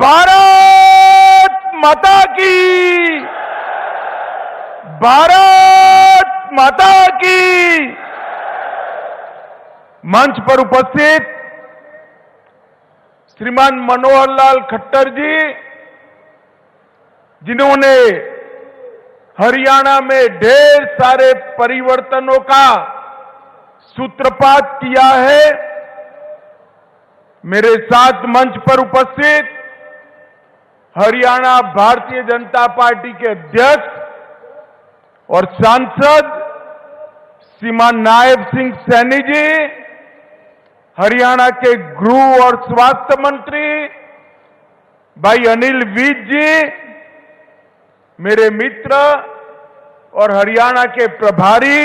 भारत माता की, भारत माता की। मंच पर उपस्थित श्रीमान मनोहर लाल खट्टर जी, जिन्होंने हरियाणा में ढेर सारे परिवर्तनों का सूत्रपात किया है, मेरे साथ मंच पर उपस्थित हरियाणा भारतीय जनता पार्टी के अध्यक्ष और सांसद श्रीमान नायब सिंह सैनी जी, हरियाणा के गृह और स्वास्थ्य मंत्री भाई अनिल विज जी, मेरे मित्र और हरियाणा के प्रभारी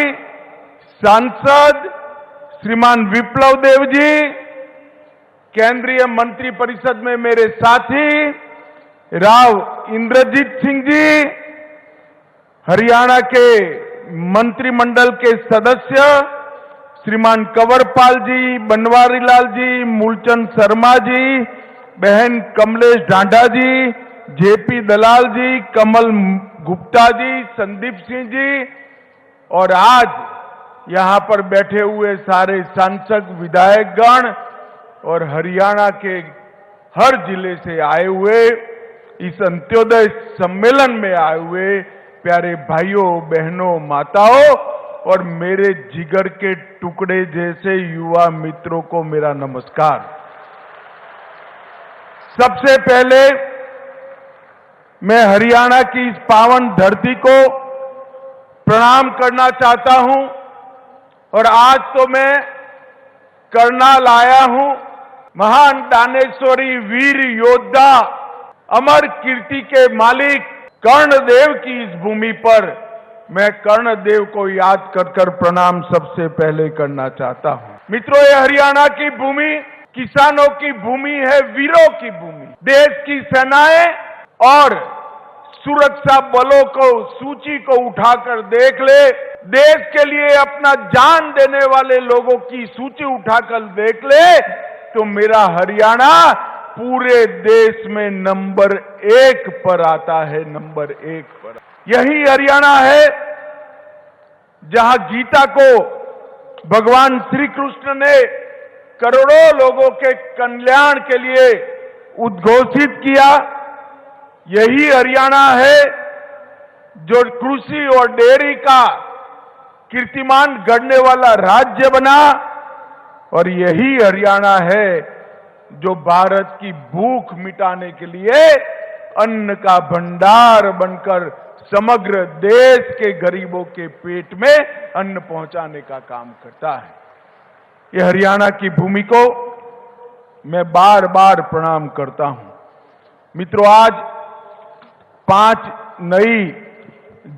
सांसद श्रीमान विप्लव देव जी, केंद्रीय मंत्रिपरिषद में मेरे साथी राव इंद्रजीत सिंह जी, हरियाणा के मंत्रिमंडल के सदस्य श्रीमान कंवरपाल जी, बनवारी लाल जी, मूलचंद शर्मा जी, बहन कमलेश ढांढा जी, जेपी दलाल जी, कमल गुप्ता जी, संदीप सिंह जी, और आज यहां पर बैठे हुए सारे सांसद विधायकगण और हरियाणा के हर जिले से आए हुए, इस अंत्योदय सम्मेलन में आए हुए प्यारे भाइयों बहनों माताओं और मेरे जिगर के टुकड़े जैसे युवा मित्रों को मेरा नमस्कार। सबसे पहले मैं हरियाणा की इस पावन धरती को प्रणाम करना चाहता हूं और आज तो मैं करनाल आया हूं। महान दानेश्वरी वीर योद्धा अमर कीर्ति के मालिक कर्णदेव की इस भूमि पर मैं कर्णदेव को याद कर प्रणाम सबसे पहले करना चाहता हूं। मित्रों, ये हरियाणा की भूमि किसानों की भूमि है, वीरों की भूमि। देश की सेनाएं और सुरक्षा बलों को सूची को उठाकर देख ले, देश के लिए अपना जान देने वाले लोगों की सूची उठाकर देख ले, तो मेरा हरियाणा पूरे देश में नंबर 1 पर आता है, नंबर 1 पर। यही हरियाणा है जहां गीता को भगवान श्री कृष्ण ने करोड़ों लोगों के कल्याण के लिए उद्घोषित किया। यही हरियाणा है जो कृषि और डेयरी का कीर्तिमान गढ़ने वाला राज्य बना, और यही हरियाणा है जो भारत की भूख मिटाने के लिए अन्न का भंडार बनकर समग्र देश के गरीबों के पेट में अन्न पहुंचाने का काम करता है। ये हरियाणा की भूमि को मैं बार बार प्रणाम करता हूं। मित्रों, आज 5 नई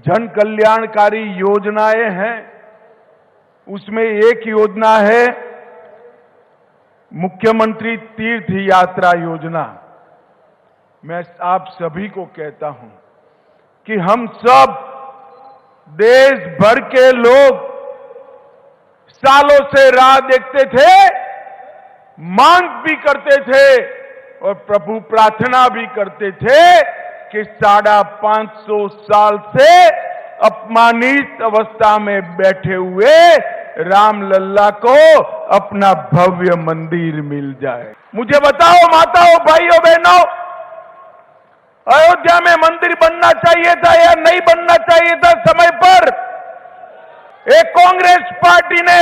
जन कल्याणकारी योजनाएं हैं। उसमें एक योजना है मुख्यमंत्री तीर्थ यात्रा योजना। मैं आप सभी को कहता हूं कि हम सब देश भर के लोग सालों से राह देखते थे, मांग भी करते थे और प्रभु प्रार्थना भी करते थे कि 550 साल से अपमानित अवस्था में बैठे हुए रामलल्ला को अपना भव्य मंदिर मिल जाए। मुझे बताओ माताओं, भाइयों, बहनों, अयोध्या में मंदिर बनना चाहिए था या नहीं बनना चाहिए था समय पर? एक कांग्रेस पार्टी ने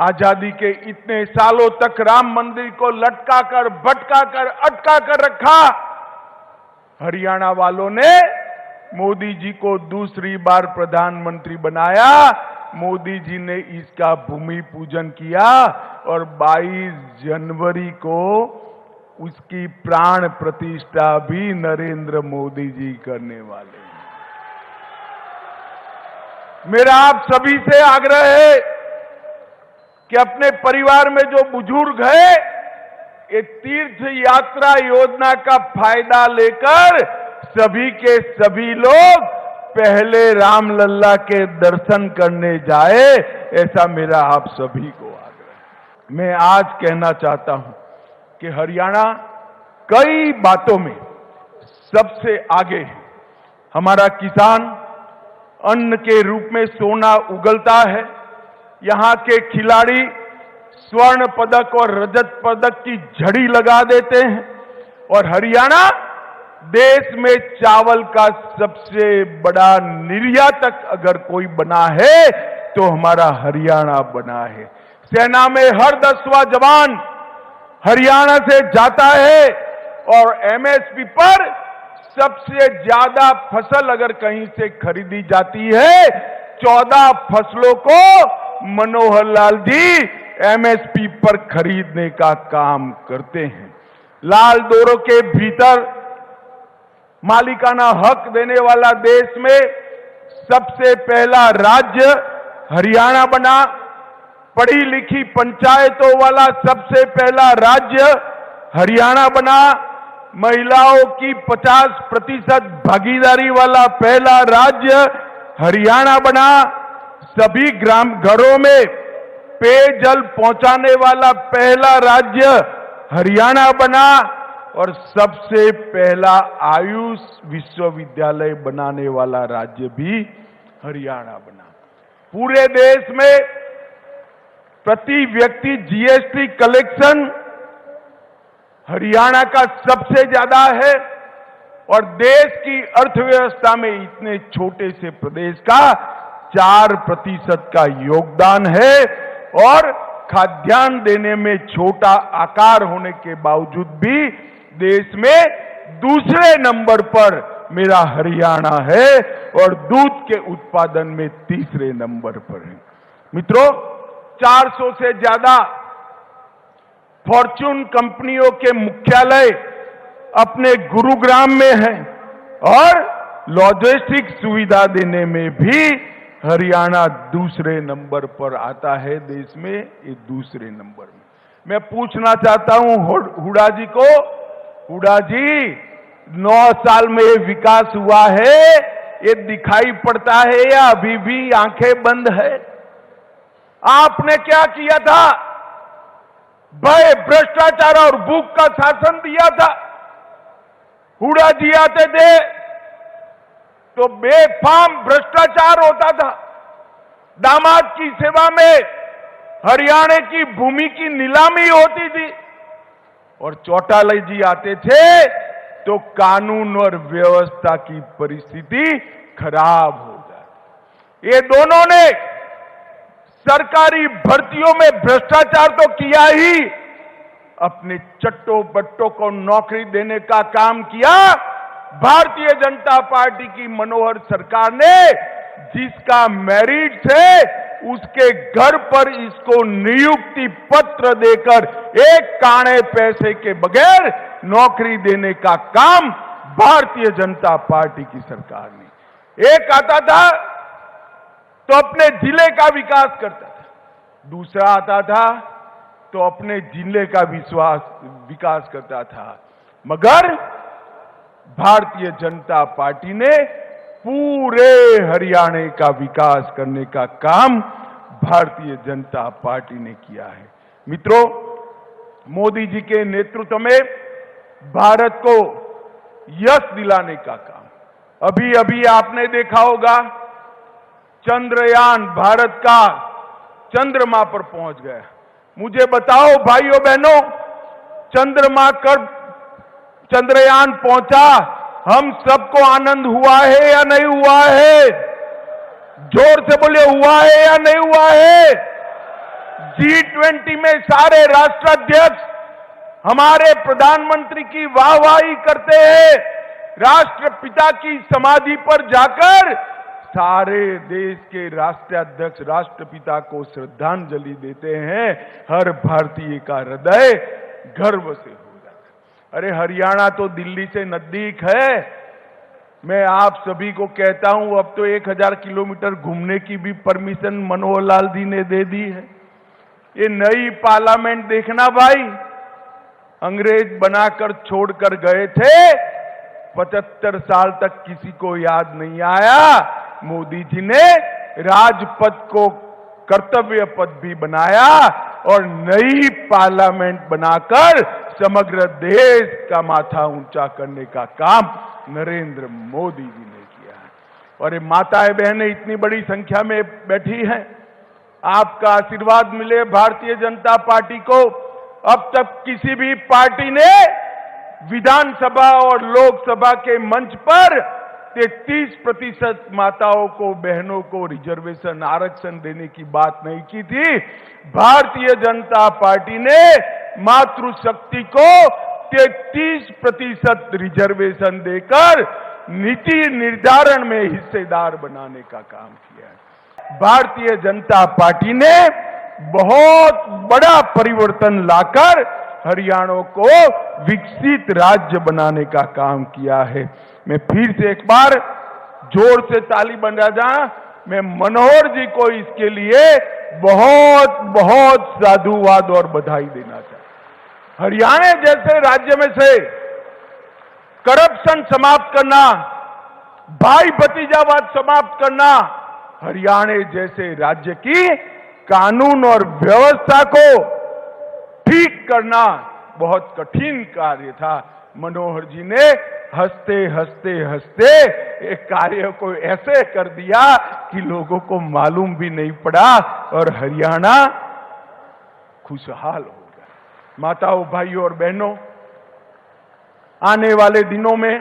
आजादी के इतने सालों तक राम मंदिर को लटका कर, भटका कर, अटका कर रखा। हरियाणा वालों ने मोदी जी को दूसरी बार प्रधानमंत्री बनाया। मोदी जी ने इसका भूमि पूजन किया और 22 जनवरी को उसकी प्राण प्रतिष्ठा भी नरेंद्र मोदी जी करने वाले हैं। मेरा आप सभी से आग्रह है कि अपने परिवार में जो बुजुर्ग है, ये तीर्थ यात्रा योजना का फायदा लेकर सभी के सभी लोग पहले रामलल्ला के दर्शन करने जाए, ऐसा मेरा आप सभी को आग्रह है। मैं आज कहना चाहता हूं कि हरियाणा कई बातों में सबसे आगे है। हमारा किसान अन्न के रूप में सोना उगलता है। यहां के खिलाड़ी स्वर्ण पदक और रजत पदक की झड़ी लगा देते हैं और हरियाणा देश में चावल का सबसे बड़ा निर्यातक अगर कोई बना है तो हमारा हरियाणा बना है। सेना में हर 10वां जवान हरियाणा से जाता है और एमएसपी पर सबसे ज्यादा फसल अगर कहीं से खरीदी जाती है 14 फसलों को मनोहर लाल जी एमएसपी पर खरीदने का काम करते हैं। लाल डोरों के भीतर मालिकाना हक देने वाला देश में सबसे पहला राज्य हरियाणा बना। पढ़ी लिखी पंचायतों वाला सबसे पहला राज्य हरियाणा बना। महिलाओं की 50% भागीदारी वाला पहला राज्य हरियाणा बना। सभी ग्राम घरों में पेयजल पहुंचाने वाला पहला राज्य हरियाणा बना और सबसे पहला आयुष विश्वविद्यालय बनाने वाला राज्य भी हरियाणा बना। पूरे देश में प्रति व्यक्ति जीएसटी कलेक्शन हरियाणा का सबसे ज्यादा है और देश की अर्थव्यवस्था में इतने छोटे से प्रदेश का 4% का योगदान है और खाद्यान्न देने में छोटा आकार होने के बावजूद भी देश में दूसरे नंबर पर मेरा हरियाणा है और दूध के उत्पादन में तीसरे नंबर पर है। मित्रों, 400 से ज्यादा फॉर्च्यून कंपनियों के मुख्यालय अपने गुरुग्राम में हैं और लॉजिस्टिक सुविधा देने में भी हरियाणा दूसरे नंबर पर आता है देश में, ये दूसरे नंबर में। मैं पूछना चाहता हूं हुडा जी को, हुडा जी 9 साल में ये विकास हुआ है, ये दिखाई पड़ता है या अभी भी आंखें बंद है? आपने क्या किया था? भय, भ्रष्टाचार और भूख का शासन दिया था। हुडा जी आते थे तो बेफाम भ्रष्टाचार होता था। दामाद की सेवा में हरियाणा की भूमि की नीलामी होती थी और चौटाला जी आते थे तो कानून और व्यवस्था की परिस्थिति खराब हो जाती। ये दोनों ने सरकारी भर्तियों में भ्रष्टाचार तो किया ही, अपने चट्टो बट्टों को नौकरी देने का काम किया। भारतीय जनता पार्टी की मनोहर सरकार ने जिसका मेरिट है उसके घर पर इसको नियुक्ति पत्र देकर एक काणे पैसे के बगैर नौकरी देने का काम भारतीय जनता पार्टी की सरकार ने। एक आता था तो अपने जिले का विकास करता था, दूसरा आता था तो अपने जिले का विकास करता था, मगर भारतीय जनता पार्टी ने पूरे हरियाणा का विकास करने का काम भारतीय जनता पार्टी ने किया है। मित्रों, मोदी जी के नेतृत्व में भारत को यश दिलाने का काम, अभी अभी आपने देखा होगा चंद्रयान भारत का चंद्रमा पर पहुंच गया। मुझे बताओ भाइयों बहनों, चंद्रयान पहुंचा, हम सबको आनंद हुआ है या नहीं हुआ है? जोर से बोले, हुआ है या नहीं हुआ है? G20 में सारे राष्ट्राध्यक्ष हमारे प्रधानमंत्री की वाहवाही करते हैं। राष्ट्रपिता की समाधि पर जाकर सारे देश के राष्ट्राध्यक्ष राष्ट्रपिता को श्रद्धांजलि देते हैं। हर भारतीय का हृदय गर्व से हो जाता है। अरे हरियाणा तो दिल्ली से नजदीक है। मैं आप सभी को कहता हूं, अब तो 1000 किलोमीटर घूमने की भी परमिशन मनोहर लाल जी ने दे दी है। ये नई पार्लियामेंट देखना भाई, अंग्रेज बनाकर छोड़कर गए थे, 75 साल तक किसी को याद नहीं आया। मोदी जी ने राजपथ को कर्तव्य पथ भी बनाया और नई पार्लियामेंट बनाकर समग्र देश का माथा ऊंचा करने का काम नरेंद्र मोदी जी ने किया है। और ये माताएं बहनें इतनी बड़ी संख्या में बैठी हैं, आपका आशीर्वाद मिले भारतीय जनता पार्टी को। अब तक किसी भी पार्टी ने विधानसभा और लोकसभा के मंच पर 33% माताओं को, बहनों को रिजर्वेशन, आरक्षण देने की बात नहीं की थी। भारतीय जनता पार्टी ने मातृशक्ति को 33% रिजर्वेशन देकर नीति निर्धारण में हिस्सेदार बनाने का काम किया है। भारतीय जनता पार्टी ने बहुत बड़ा परिवर्तन लाकर हरियाणा को विकसित राज्य बनाने का काम किया है। मैं फिर से एक बार जोर से ताली बजा जाऊं, मैं मनोहर जी को इसके लिए बहुत बहुत साधुवाद और बधाई देना चाहता हूं। हरियाणा जैसे राज्य में से करप्शन समाप्त करना, भाई भतीजावाद समाप्त करना, हरियाणा जैसे राज्य की कानून और व्यवस्था को ठीक करना बहुत कठिन कार्य था। मनोहर जी ने हंसते हंसते हंसते एक कार्य को ऐसे कर दिया कि लोगों को मालूम भी नहीं पड़ा और हरियाणा खुशहाल हो गया। माताओं, भाइयों और बहनों, आने वाले दिनों में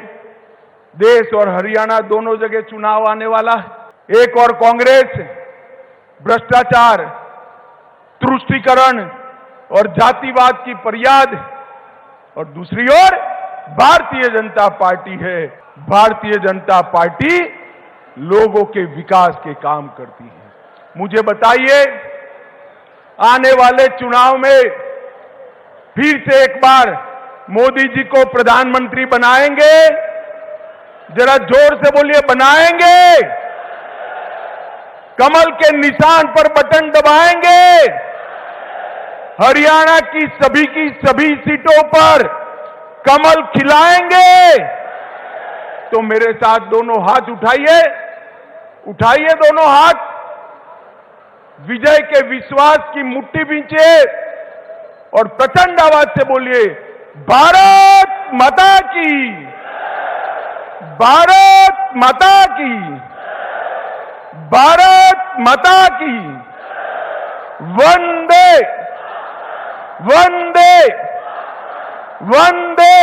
देश और हरियाणा दोनों जगह चुनाव आने वाला है। एक और कांग्रेस भ्रष्टाचार, तुष्टीकरण और जातिवाद की फरियाद, और दूसरी ओर भारतीय जनता पार्टी है। भारतीय जनता पार्टी लोगों के विकास के काम करती है। मुझे बताइए, आने वाले चुनाव में फिर से एक बार मोदी जी को प्रधानमंत्री बनाएंगे? जरा जोर से बोलिए, बनाएंगे? कमल के निशान पर बटन दबाएंगे? हरियाणा की सभी सीटों पर कमल खिलाएंगे? तो मेरे साथ दोनों हाथ उठाइए, उठाइए दोनों हाथ, विजय के विश्वास की मुट्ठी बींचिए और प्रचंड आवाज से बोलिए, भारत माता की, भारत माता की, भारत माता की, वंदे वंदे वंदे